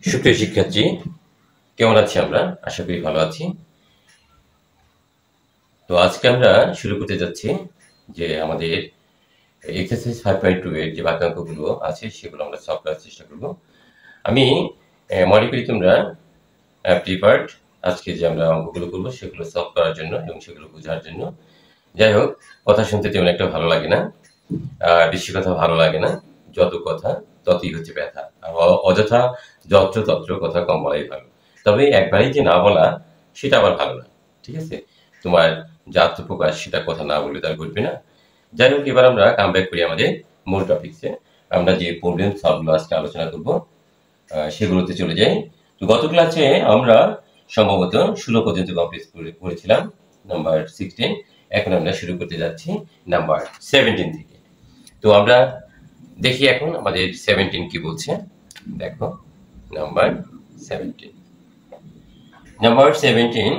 সুপ্রিয় শিক্ষার্থী, কেমন আছি আমরা? আশা করি ভালো আছি। তো আজকে আমরা শুরু করতে যাচ্ছি যে আমাদের এক্সারসাইজ 5.2 এর যে বাক্যাঙ্কগুলো আছে সেগুলো আমরা সলভ করার চেষ্টা করব। আমি মনে করি তোমরা প্রিপারেড আজকে যে আমরা অঙ্কগুলো করব সেগুলো সলভ করার জন্য এবং সেগুলো বোঝার জন্য। যাই হোক, কথা শুনতে তেমন একটা ভালো লাগে না, বেশি কথা ভালো লাগে না। যত কথা ততই হচ্ছে ব্যথা। আর অযথা যত্রতত্র কথা কম বলাই ভালো। তবে একবারেই যে না বলা সেটা আবার ভালো না। ঠিক আছে? তোমার যে আত্মপ্রকাশ সেটা কথা না বললে তার ঘটবে না। যাই হোক, এবার আমরা কাম ব্যাক করি আমাদের মূল টপিকসে। আমরা যে প্রবলেম সলভগুলো আজকে আলোচনা করব সেগুলোতে চলে যাই। তো গত ক্লাসে আমরা সম্ভবত 16 পর্যন্ত কমপ্লিট করেছিলাম, নাম্বার 16। এখন আমরা শুরু করতে যাচ্ছি নাম্বার 17 থেকে। তো আমরা দেখি এখন আমাদের 17 কি বলছে। দেখো number 17। Number 17,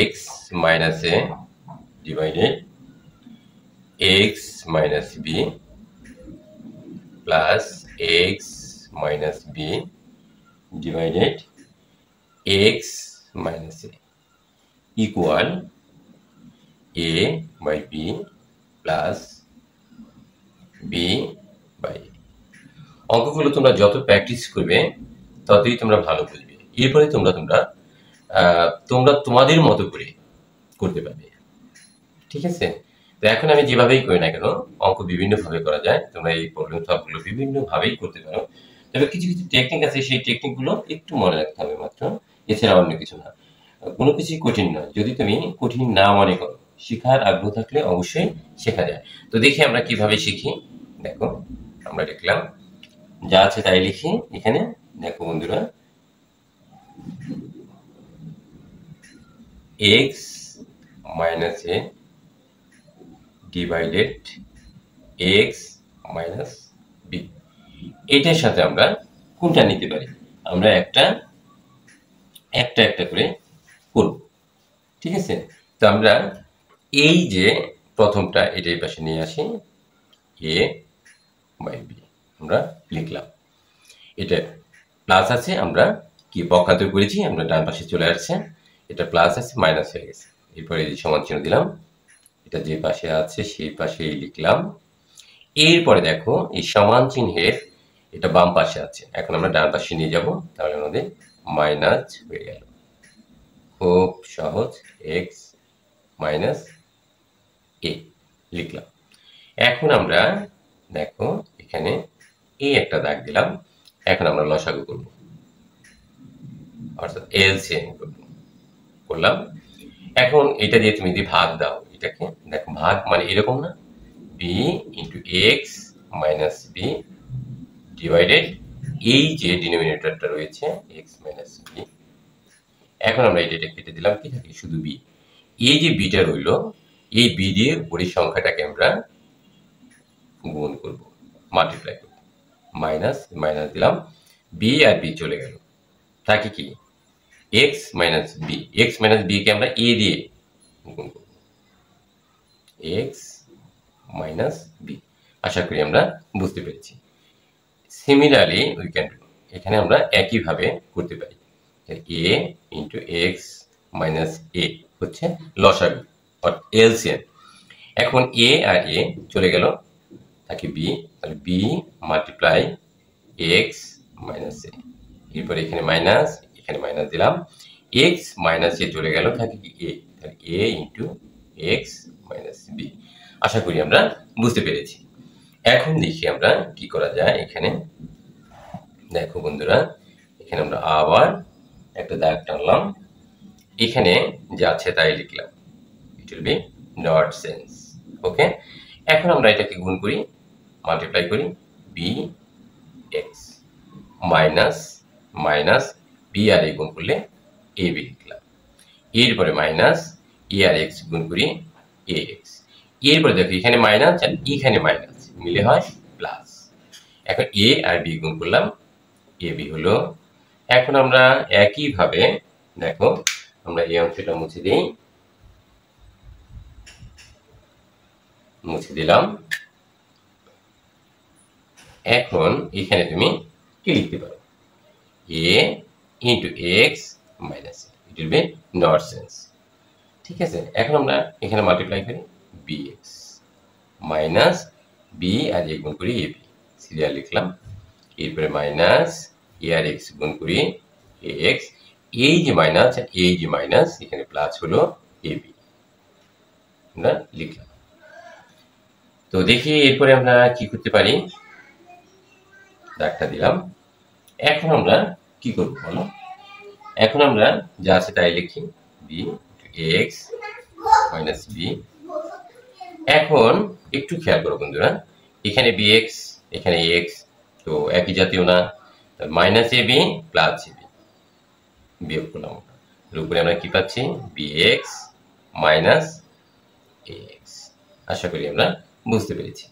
x minus a divided x minus b plus x minus b divided x minus a equal a by b plus b by a। অঙ্কগুলো তোমরা যত প্র্যাকটিস করবে ততই তোমরা ভালো বুঝবে। এরপরে তোমরা তোমাদের মতো করে করতে পারবে। ঠিক আছে? তো এখন আমি যেভাবেই করি না কেন, অঙ্ক বিভিন্নভাবে করা যায়। তোমরা এই প্রবলেম সলভগুলো বিভিন্নভাবেই করতে পারো। তবে কিছু কিছু টেকনিক আছে, সেই টেকনিকগুলো একটু মনে রাখতে হবে মাত্র, এছাড়া অন্য কিছু না। কোনো কিছুই কঠিন নয়। যদি তুমি কঠিন না মনে করো, শেখার আগ্রহ থাকলে অবশ্যই শেখা যায়। তো দেখি আমরা কিভাবে শিখি। দেখো, আমরা লিখলাম, যা আছে তাই লিখি এখানে। দেখো বন্ধুরা, x minus a divided x minus b, এটার সাথে আমরা কোনটা নিতে পারি? আমরা একটা একটা করে করব। ঠিক আছে? তো আমরা এই যে প্রথমটা এটা এই পাশে নিয়ে আসি, a বাই b আমরা লিখলাম। এটা প্লাস আছে, আমরা কি পক্ষান্তর করেছি, আমরা ডান পাশে চলে আসছে। এটা প্লাস আছে, মাইনাস হয়ে গেছে। এরপরে এই সমান চিহ্ন দিলাম, এটা যে পাশে আছে সেই পাশেই লিখলাম। এরপরে দেখো, এই সমান চিহ্নের এটা বাম পাশে আছে, এখন আমরা ডান পাশে নিয়ে যাব, তাহলে আমাদের মাইনাস হয়ে গেল। খুব সহজ, এক্স মাইনাস এ লিখলাম। এখন আমরা দেখো এখানে এই একটা দাগ দিলাম। এখন আমরা লসাগু করব, অর্থাৎ এলসিএম করলাম। এখন এটা দিয়ে তুমি যদি ভাগ দাও, এটাকে দেখো, ভাগ মানে এরকম না, B into X minus B divided এই যে ডিনোমিনেটরটা রয়েছে এক্স মাইনাস বি। এখন আমরা এটা কেটে দিলাম, কি থাকে শুধু বি। এই যে বিটা রইল, এই বি দিয়ে উপরের সংখ্যাটাকে আমরা গুণ করব, মাল্টিপ্লাই করব। মাইনাস মাইনাস দিলাম, বি আর বি চলে গেল, থাকে কি X minus B. X minus B কে আমরা এ দিয়ে গুণ করব, এক্স মাইনাস বি। আশা করি আমরা বুঝতে পেরেছি। সিমিলারলি উই ক্যান ডু, এখানে আমরা একইভাবে করতে পারি। এ ইন্টু এক্স মাইনাস এ হচ্ছে লসাগু অর্থাৎ এলসিএম। এখন এ আর এ চলে গেল, থাকে বি, তাহলে বি মাল্টিপ্লাই এক্স মাইনাস এ। এরপরে এখানে মাইনাস দিলাম, এক্স মাইনাস এ চলে গেল, থাকে কি এ, তাহলে এ ইন্টু এক্স মাইনাস বি। আশা করি আমরা বুঝতে পেরেছি। এখন দেখি আমরা কি করা যায়। এখানে দেখো বন্ধুরা, এখানে আমরা আবার একটা দাগ টানলাম, এখানে যা আছে তাই লিখলাম, it will be not sense. Okay, এখন আমরা এটাকে গুণ করি, মাল্টিপ্লাই করি, B X minus minus B আর এ গুণ করলে এ বি লিখলাম। এরপরে মাইনাস এ আর এক্স গুণ করি এ এক্স। এরপরে দেখো এখানে মাইনাস আর এখানে মাইনাস মিলে হয় প্লাস। এখন এ আর বি গুণ করলাম, এ বি হলো। এখন আমরা একইভাবে দেখো, আমরা এই অংশটা মুছে দিই, মুছে দিলাম। এখন এখানে তুমি কি লিখতে পারো, a into x minus a, it will be not sense। ঠিক আছে, এখন আমরা এখানে মাল্টিপ্লাই করি bx মাইনাস b আর a গুণ করি ab, সিরিয়াল লিখলাম, এরপরে মাইনাস a আর x গুণ করি ax, এই যে মাইনাস আর এই যে মাইনাস এখানে প্লাস হলো ab, আমরা লিখলাম। তো দেখি এরপরে আমরা কি করতে পারি, দাগটা দিলাম। এখন আমরা কি করব বলো, এখন আমরা যা আছে তাই লিখি b x মাইনাস b। এখন একটু খেয়াল করো বন্ধুরা, এখানে bx এখানে x, তো একই জাতীয় না, মাইনাস ab প্লাস ab বিয়োগ করলাম, এর উপরে আমরা কি পাচ্ছি bx মাইনাস ax। আশা করি আমরা বুঝতে পেরেছি।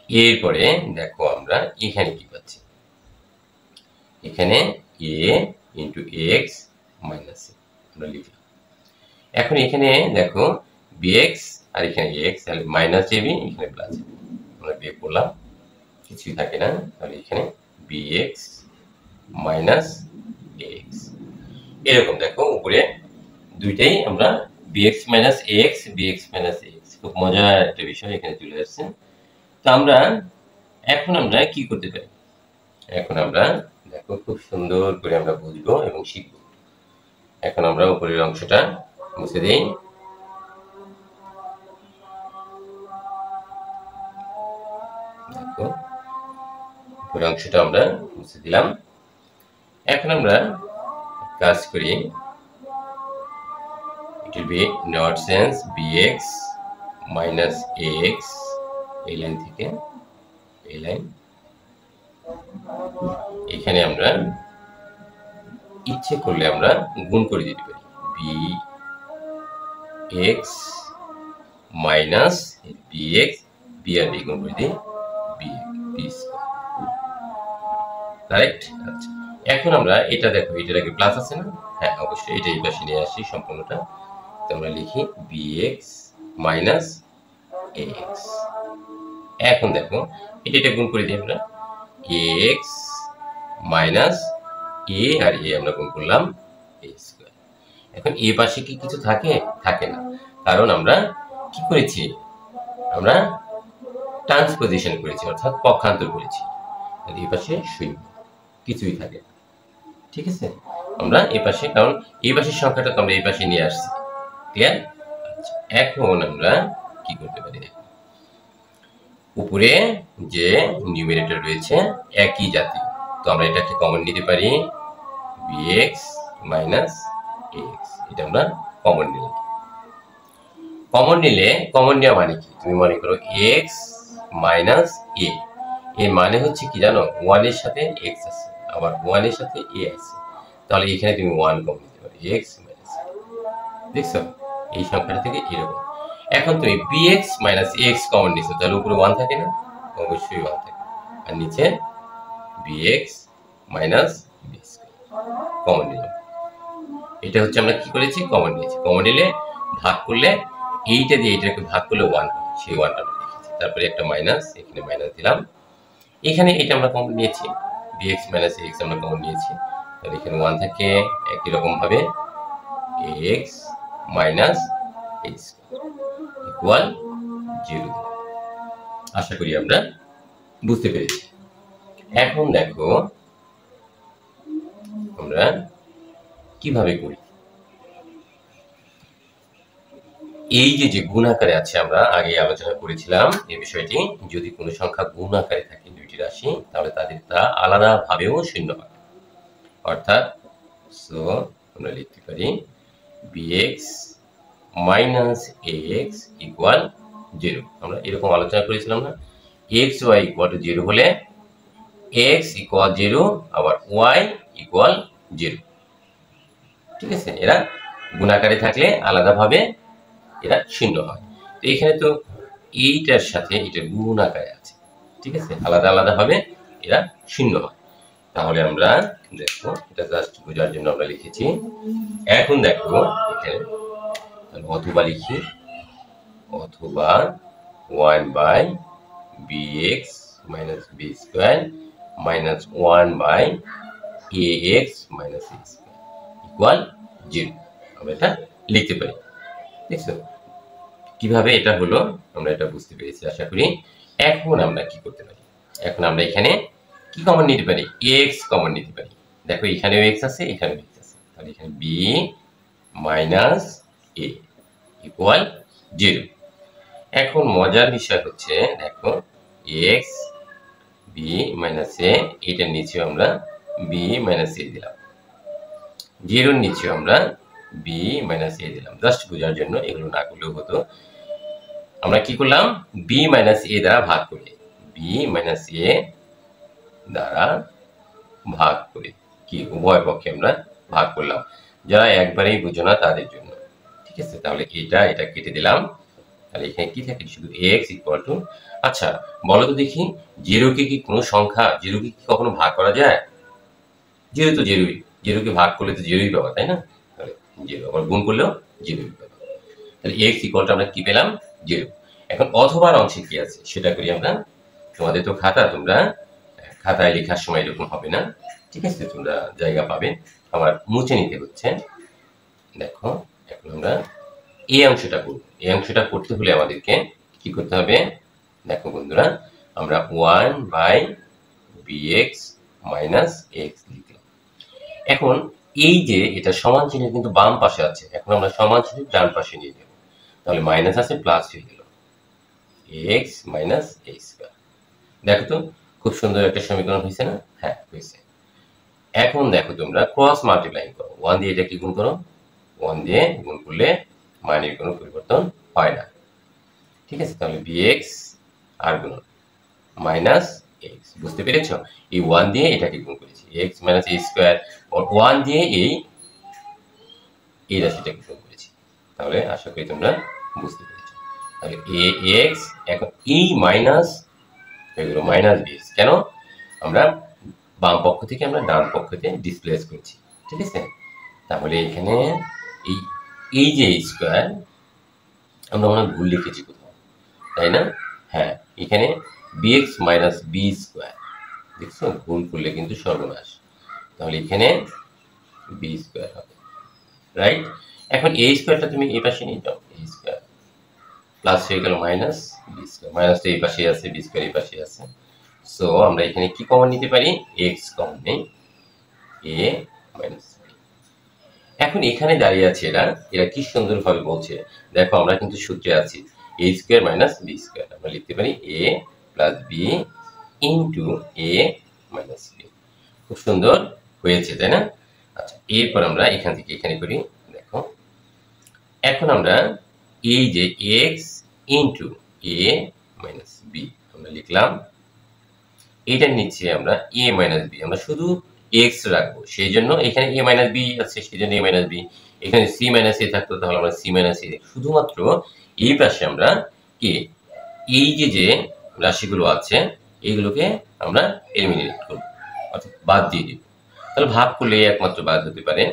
এরপরে দেখো আমরা এখানে কি পাচ্ছি, এখানে a into x minus a আমরা লিখলাম। এখন এখানে দেখো bx আর এখানে x, তাহলে মাইনাস ab এখানে প্লাস ab, আমরা বিয়োগ করলাম, কিছুই থাকে না, তাহলে এখানে bx মাইনাস ax। এরকম দেখো উপরে দুইটাই আমরা bx minus ax bx minus ax, খুব মজার একটা বিষয় এখানে চলে আসছে। তো আমরা এখন আমরা কি করতে পারি, এখন আমরা দেখো খুব সুন্দর করে আমরা বুঝবো এবং শিখবো। এখন আমরা উপরের অংশটা মুছে দিই, দেখো উপরের অংশটা আমরা মুছে দিলাম। এখন আমরা কাজ করি, it will be not sense bx minus ax, এই লাইন থেকে এই লাইন, এখানে আমরা ইচ্ছে করলে আমরা গুণ করে দিতে পারি bx মাইনাস bx, b আর b গুণ করে দিই b স্কয়ার, কারেক্ট। আচ্ছা, এখন আমরা এটা দেখো, এটার আগে প্লাস আছে না, হ্যাঁ অবশ্যই এটা এই পাশে নিয়ে আসি সম্পূর্ণটা, তো আমরা লিখি bx মাইনাস ax। এখন দেখো এটা গুণ করে দিই আমরা ax মাইনাস a আর a আমরা গুণ করলাম a স্কয়ার। এখন এই পাশে কি কিছু থাকে, থাকে না, কারণ আমরা কি করেছি, আমরা ট্রান্সপোজিশন করেছি, অর্থাৎ পক্ষান্তর করেছি, এই পাশে শূন্য, কিছুই থাকে না। ঠিক আছে, আমরা এই পাশে, কারণ এই পাশের সংখ্যাটা তো আমরা এই পাশে নিয়ে আসছি, ক্লিয়ার। আচ্ছা, এখন আমরা কি করতে পারি, উপরে যে নিউমারেটর রয়েছে একই জাতীয়, তো আমরা এটাকে কমন নিতে পারি bx মাইনাস ax, এটা আমরা কমন নিলাম। কমন নিলে, কমন নেওয়া মানে কি, তুমি মনে করো x মাইনাস a, এর মানে হচ্ছে কি জানো, 1 এর সাথে x আছে, আবার 1 এর সাথে a আছে, তাহলে এখানে তুমি 1 কমন নিতে পারো, x মাইনাস a, দেখছো এই সংখ্যাটা থেকে এরকম। এখন তুমি bx মাইনাস x কমন নিছো, তাহলে উপরে 1 থাকে না, অবশ্যই 1 থাকে, আর নিচে bx মাইনাস b কমন নিলাম। এটা হচ্ছে আমরা কি করেছি, কমন নিয়েছি। কমন নিলে ভাগ করলে এইটা দিয়ে এইটাকে ভাগ করলে 1 হয়, সেই 1টা আমরা লিখেছি, তারপরে একটা মাইনাস, এখানে মাইনাস দিলাম। এখানে এটা আমরা কমন নিয়েছি, bx মাইনাস x আমরা কমন নিয়েছি, তাহলে এখানে 1 থাকে, একই রকম ভাবে x মাইনাস a ইকুয়াল 0। আশা করি আমরা বুঝতে পেরেছি। এখন দেখো আমরা কিভাবে করি, এই যে গুণ আকারে আছে, আমরা আগে আলোচনা করেছিলাম এই বিষয়টি, যদি কোনো সংখ্যা গুণ আকারে থাকে দুইটি রাশি, তাহলে তা আলাদা ভাবেও শূন্য হয়, অর্থাৎ সো আমরা লিখতে পারি bx মাইনাস ax ইকুয়াল 0। আমরা এরকম আলোচনা করেছিলাম না, x y ইকুয়াল টু 0 হলে x ইকুয়াল 0 আবার y ইকুয়াল 0। ঠিক আছে, এরা গুণাকারে থাকলে আলাদাভাবে এরা শূন্য হয়। তো এখানে তো এইটার সাথে এটা গুণ আকারে আছে, ঠিক আছে, আলাদা আলাদা ভাবে এরা শূন্য হয়। তাহলে আমরা দেখো, এটা জাস্ট বোঝার জন্য আমরা লিখেছি। এখন দেখো এখানে অথবা লিখি, অথবা 1 by bx minus b square minus 1 by A X minus A square equal 0। আমরা এটা লিখতে পারি। দেখছো কিভাবে এটা হলো, আমরা এটা বুঝতে পেরেছি আশা করি। এখন আমরা কি করতে পারি, এখন আমরা এখানে কি কমন নিতে পারি, এক্স কমন নিতে পারি। দেখো এখানেও এক্স আছে, এখানেও এক্স আছে, তাহলে এখানে বি মাইনাস এ ইকুয়াল 0। এখন মজার বিষয় হচ্ছে দেখো এক্স বি মাইনাস এ, এটার নিচে আমরা বি মাইনাস এ দিলাম, 0 নিচে আমরা বি মাইনাস এ দিলাম। জাস্ট বোঝার জন্য, এগুলো না করলেও হতো। আমরা কি করলাম, বি মাইনাস এ দ্বারা ভাগ করে, বি মাইনাস এ দ্বারা ভাগ করে কি উভয় পক্ষে আমরা ভাগ করলাম। যারা একবারেই বুঝো না তাদের জন্য, ঠিক আছে। তাহলে এটা কেটে দিলাম, তাহলে এখানে কি থাকে, শুধু এক্স ইকুয়াল টু, আচ্ছা বলো তো দেখি, 0কে কি কোনো সংখ্যা, 0কে কি কখনো ভাগ করা যায়? 0 তো 0ই, 0কে ভাগ করলে তো 0ই পাবা, তাই না? তাহলে 0 আবার গুণ করলেও 0ই পাবা। তাহলে এক্স ইকুয়াল টু আমরা কি পেলাম, 0। এখন অথবার অংশে কি আছে সেটা করি আমরা। তোমাদের তো খাতা, তোমরা খাতায় লেখার সময় এরকম হবে না, ঠিক আছে, তোমরা জায়গা পাবে, আমার মুছে নিতে হচ্ছে। দেখো এখন আমরা এই অংশটা করব। এই অংশটা করতে হলে আমাদেরকে কি করতে হবে, দেখো বন্ধুরা, আমরা 1 বাই bx মাইনাস x লিখলাম। এখন এই যে এটা সমান চিহ্ন কিন্তু বাম পাশে আছে, এখন আমরা সমান চিহ্ন ডান পাশে নিয়ে নেব, তাহলে মাইনাস আছে প্লাস হয়ে গেল x মাইনাস a স্কয়ার। দেখো তো খুব সুন্দর একটা সমীকরণ হয়েছে না? হ্যাঁ হয়েছে। এখন দেখো তোমরা ক্রস মাল্টিপ্লাই করো, 1 দিয়ে এটা কি গুণ করো, 1 দিয়ে গুণ করলে মানের কোনো পরিবর্তন হয় না, ঠিক আছে। তাহলে bx আর গুণ মাইনাস x, বুঝতে পেরেছো? এই 1 দিয়ে এটাকে গুণ করেছি, x মাইনাস a স্কয়ার, আর 1 দিয়ে এই রাশিটাকে গুণ করেছি। তাহলে আশা করি তোমরা বুঝতে পেরেছো। তাহলে ax, এখন এই মাইনাস এগুলো মাইনাস bx, কেন? আমরা বাম পক্ষ থেকে আমরা ডান পক্ষতে ডিসপ্লেস করছি, ঠিক আছে। তাহলে এখানে এই যে স্কয়ার আমরা মনে ভুল লিখেছি কোথাও, তাই না? হ্যাঁ, এখানে bx মাইনাস b স্কয়ার, দেখছো ভুল করলে কিন্তু সর্বনাশ। তাহলে এখানে b স্কয়ার হবে, রাইট। এখন a স্কয়ারটা তুমি এই পাশে নিয়ে যাও, a স্কয়ার প্লাস হয়ে গেল মাইনাস b স্কয়ার, মাইনাস তো এই পাশে আছে, b স্কয়ার এই পাশে আছে। সো আমরা এখানে কি কমন নিতে পারি, x কমন নেই, a মাইনাস b। এখন এখানে দাঁড়িয়ে আছে এরা কি সুন্দরভাবে বলছে, দেখো আমরা কিন্তু সূত্রে আছি, a square minus b square, আমরা লিখতে পারি a plus b into a minus b। খুব সুন্দর হয়েছে, তাই না? আচ্ছা এরপর আমরা এখান থেকে এখানে করি। দেখো এখন আমরা এই যে x into a minus b আমরা লিখলাম, এটার নিচে আমরা a মাইনাস b, আমরা শুধু x রাখবো, সেই জন্য এখানে a মাইনাস b আছে, সেই জন্য a মাইনাস b। এখানে c মাইনাস a থাকতো, তাহলে আমরা c মাইনাস a, শুধুমাত্র এই পাশে আমরা কি এই যে রাশিগুলো আছে এইগুলোকে আমরা এলিমিনেট করব, অর্থাৎ বাদ দিয়ে দিব। তাহলে ভাগ করলে একমাত্র বাদ হতে পারে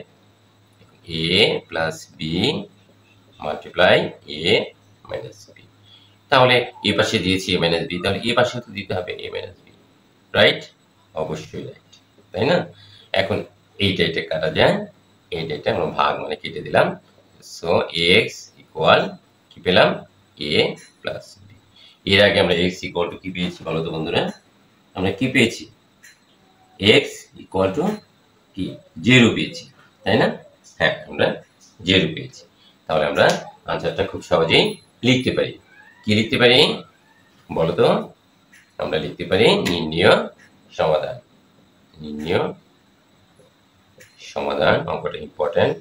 a plus b multiply a minus b। তাহলে এই পাশে দিয়েছি a মাইনাস b, তাহলে এই পাশে তো দিতে হবে a মাইনাস b, রাইট? অবশ্যই রাইট, তাই না? এখন এইটা কাটা যায়, এইটা আমরা ভাগ মানে কেটে দিলাম। সো x ইকুয়াল কি পেলাম, a প্লাস b। এর আগে আমরা x ইকুয়াল টু কি পেয়েছি বলো তো বন্ধুরা, আমরা কি পেয়েছি, x ইকুয়াল টু কি 0 পেয়েছি, তাই না? হ্যাঁ আমরা 0 পেয়েছি। তাহলে আমরা আনসারটা খুব সহজেই লিখতে পারি। কি লিখতে পারি বলো তো, আমরা লিখতে পারি নির্ণয় সমাধান। নির্ণয় সমাধান অঙ্কটা ইম্পর্টেন্ট,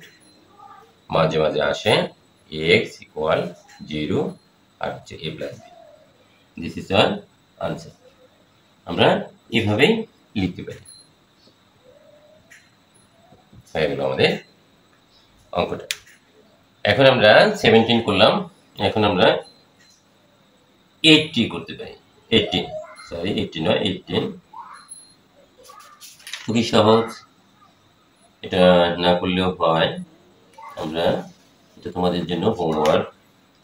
মাঝে মাঝে আসে, x ইকুয়াল 0 আর হচ্ছে a plus b। This is our answer. আমরা এভাবেই লিখতে পারি। হয়ে গেল আমাদের অঙ্কটা। এখন আমরা 17 করলাম, এখন আমরা 80 করতে পারি। 18 সরি 80 নয় 18, খুবই সহজ, এটা না করলেও হয়। আমরা এটা তোমাদের জন্য হোমওয়ার্ক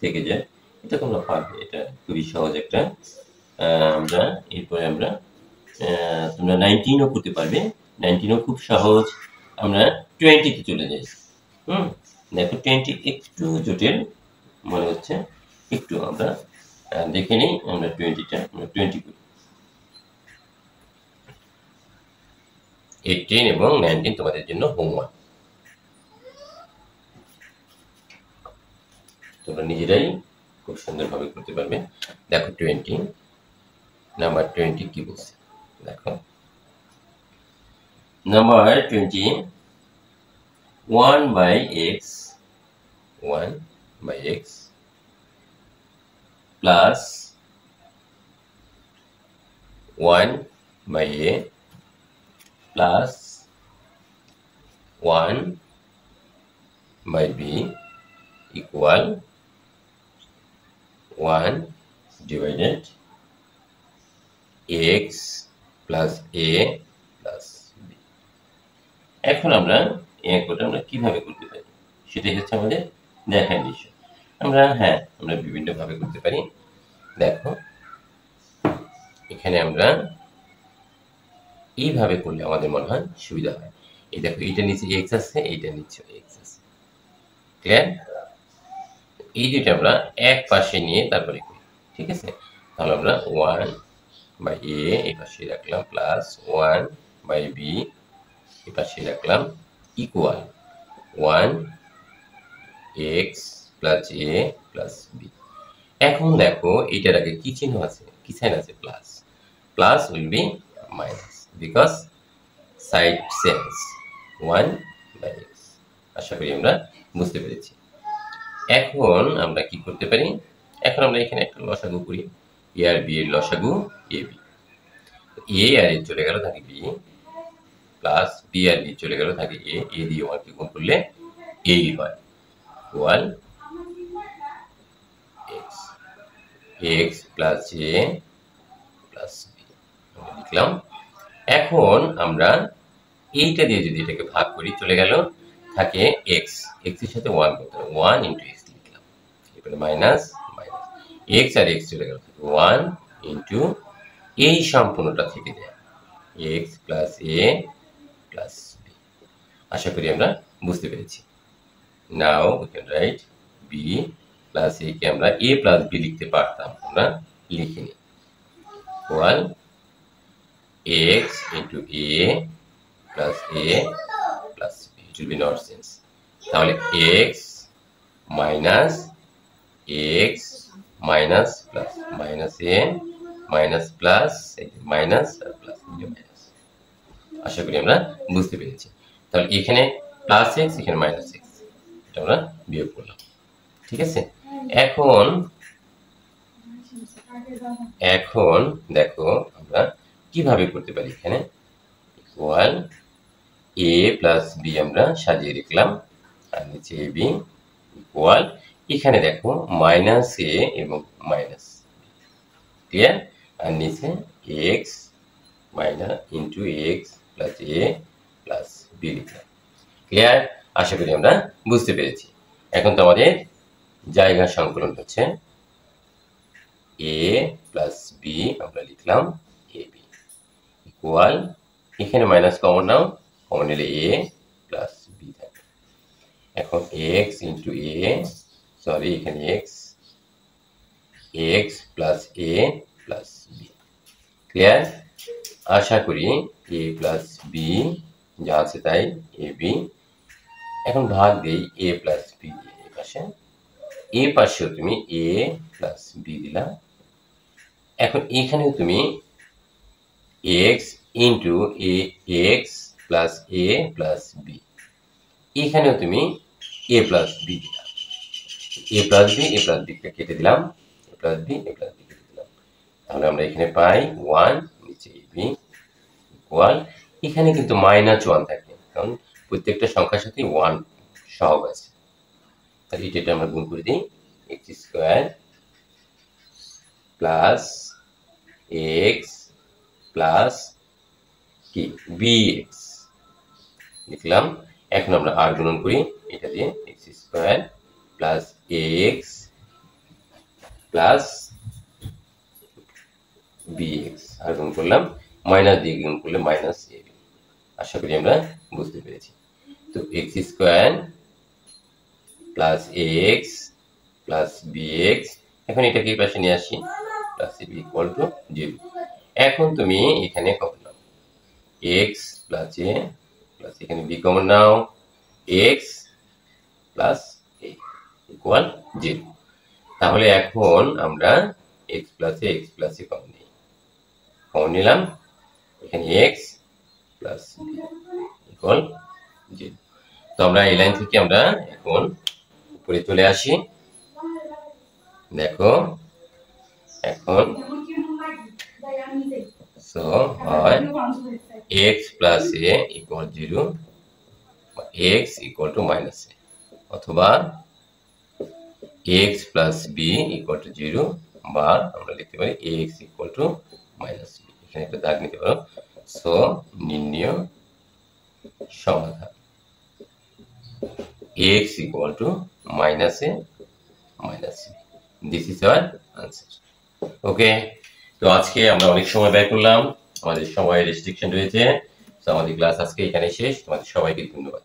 থেকে যায়, এটা তোমরা পারবে, এটা খুবই সহজ একটা। আমরা এরপরে আমরা তোমরা 19ও করতে পারবে, 19ও খুব সহজ। আমরা 20 তে চলে যাই। দেখো 20 একটু জটিল মনে হচ্ছে, একটু আমরা দেখে নিই। আমরা 20 করি। 18 এবং 19 তোমাদের জন্য হোমওয়ার্ক, তোমরা নিজেরাই খুব সুন্দরভাবে করতে পারবে। দেখো 20 নাম্বার 20 কি বলছে, দেখো number 20 1 by x plus 1 by a plus 1 by b equal 1 divided x plus a plus b। এখন আমরা এই অঙ্কটা আমরা কিভাবে করতে পারি সেটাই হচ্ছে আমাদের দেখার বিষয়। আমরা বিভিন্ন ভাবে করতে পারি। দেখো এখানে আমরা এইভাবে করলে আমাদের মনে হয় সুবিধা হয়। এই দেখো এইটা নিচে x আছে, এইটা নিচে x আছে, ক্লিয়ার? এই দুইটা আমরা এক পাশে নিয়ে তারপরে করি, ঠিক আছে? তাহলে আমরা 1 বাই a এই পাশে রাখলাম প্লাস 1 বাই b এই পাশে রাখলাম equal 1 x plus a plus b। এখন দেখো এইটার আগে কি চিহ্ন আছে, কি সাইন আছে? Plus. Plus will be minus because side change 1 by x। আশা করি আমরা বুঝতে পেরেছি। এখন আমরা কি করতে পারি, এখন আমরা এখানে একটা লসাগু করি। a আর b এর লসাগু ab। a আর a চলে গেল থাকে b প্লাস b আর b চলে গেল থাকে a। a দিয়ে 1 কে গুণ করলে a হয় equal x plus a plus b লিখলাম। এখন আমরা এইটা দিয়ে যদি এটাকে ভাগ করি চলে গেল থাকে x, x এর সাথে 1 করতে হবে, 1 ইন্টু x লিখলাম, এরপরে মাইনাস মাইনাস x আর x চলে গেল 1 ইন্টু এই সম্পূর্ণটা থেকে যায় x plus a plus b। আশা করি আমরা বুঝতে পেরেছি। Now we can write b plus a কে আমরা a প্লাস b লিখতে পারতাম, আমরা লিখে নিই equal x into a plus a plus b। It will be nonsense. তাহলে x minus plus minus a minus plus minus আর প্লাস মাইনাস। আশা করি আমরা বুঝতে পেরেছি। তাহলে এখানে প্লাস x, এখানে মাইনাস x, এটা আমরা বিয়োগ করলাম, ঠিক আছে? এখন দেখো আমরা কিভাবে করতে পারি। এখানে ইকুয়াল a প্লাস b আমরা সাজিয়ে লিখলাম আর নিচে ab ইকুয়াল এখানে দেখো মাইনাস a এবং মাইনাস, ক্লিয়ার? আর নিচে x minus into x plus a plus b লিখলাম, ক্লিয়ার? আশা করি আমরা বুঝতে পেরেছি। এখন তো আমাদের জায়গা সংকলন হচ্ছে a প্লাস b আমরা লিখলাম ab ইকুয়াল এখানে মাইনাস কমন নাও, কমন নিলে a প্লাস b থাকে। এখন x ইন্টু a সরি এখানে x plus a plus b, clear? আশা করি a প্লাস b যা আছে তাই ab। এখন ভাগ দেই a প্লাস b দিয়ে এই পাশে, এ পাশেও তুমি a প্লাস b দিলা। এখন এখানেও তুমি x into x plus a plus b, এখানেও তুমি a প্লাস b দিলা। a প্লাস b কে কেটে দিলাম, a প্লাস b কেটে দিলাম। তাহলে আমরা এখানে পাই 1 নিচে ab ইকুয়াল এখানে কিন্তু মাইনাস 1 থাকে, কারণ প্রত্যেকটা সংখ্যার সাথে 1 সহগ আছে। তাহলে এটা আমরা গুণ করে দিই, x square plus x plus কি bx লিখলাম। এখন আমরা আর গুণন করি এটা দিয়ে, x square plus x plus bx আর গুণ করলাম। মাইনাস দিয়ে গুণ করলে মাইনাস এ বি। আশা করি আমরা বুঝতে পেরেছি। তো X square plus X plus B X, এখন এটাকে এই পাশে নিয়ে আসি, plus A B equal to 0। এখন তুমি এখানে কমন নাও, এক্স প্লাস এ প্লাস এখানে বি কমন নাও, এক্স প্লাস এ ইকুয়াল 0। তাহলে এখন আমরা এক্স প্লাস এ কমন নিই, কমন নিলাম, এখানে এক্স প্লাস বি ইকুয়াল 0। তো আমরা এই লাইন থেকে আমরা এখন উপরে চলে আসি। দেখো এখন সো হয় এক্স প্লাস এ ইকুয়াল 0 বা X equal to minus A, অথবা X plus B equal to 0, বা আমরা লিখতে পারি X equal to minus B. এখানে একটা দাগ নিতে পারো। সো নির্ণয় সমাধান x equal to minus a minus b. This is our answer. ওকে, তো আজকে আমরা অনেক সময় ব্যয় করলাম, আমাদের সময়ের রেস্ট্রিকশন রয়েছে। তো আমাদের ক্লাস আজকে এখানে শেষ। তোমাদের সবাইকে ধন্যবাদ।